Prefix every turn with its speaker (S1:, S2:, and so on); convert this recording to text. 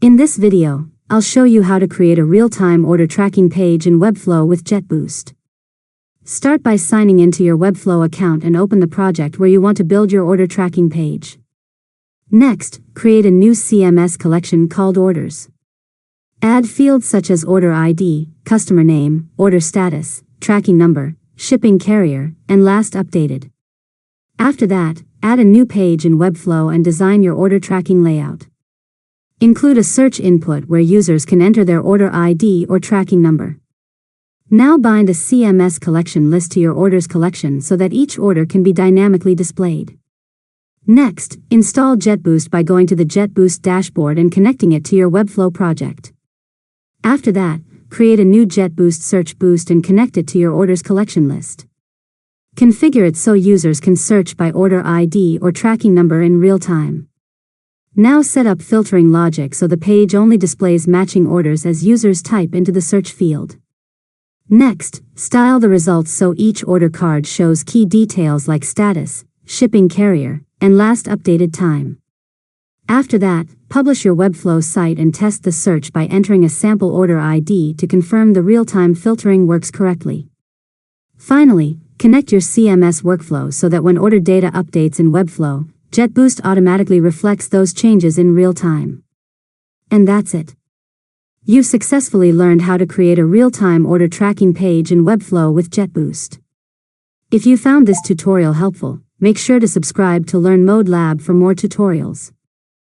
S1: In this video, I'll show you how to create a real-time order tracking page in Webflow with Jetboost. Start by signing into your Webflow account and open the project where you want to build your order tracking page. Next, create a new CMS collection called Orders. Add fields such as order ID, customer name, order status, tracking number, shipping carrier, and last updated. After that, add a new page in Webflow and design your order tracking layout. Include a search input where users can enter their order ID or tracking number. Now bind a CMS collection list to your orders collection so that each order can be dynamically displayed. Next, install Jetboost by going to the Jetboost dashboard and connecting it to your Webflow project. After that, create a new Jetboost search boost and connect it to your orders collection list. Configure it so users can search by order ID or tracking number in real time. Now set up filtering logic so the page only displays matching orders as users type into the search field. Next, style the results so each order card shows key details like status, shipping carrier, and last updated time. After that, publish your Webflow site and test the search by entering a sample order ID to confirm the real-time filtering works correctly. Finally, connect your CMS workflow so that when order data updates in Webflow, Jetboost automatically reflects those changes in real time. And that's it. You've successfully learned how to create a real-time order tracking page in Webflow with Jetboost. If you found this tutorial helpful, make sure to subscribe to Learn Mode Lab for more tutorials.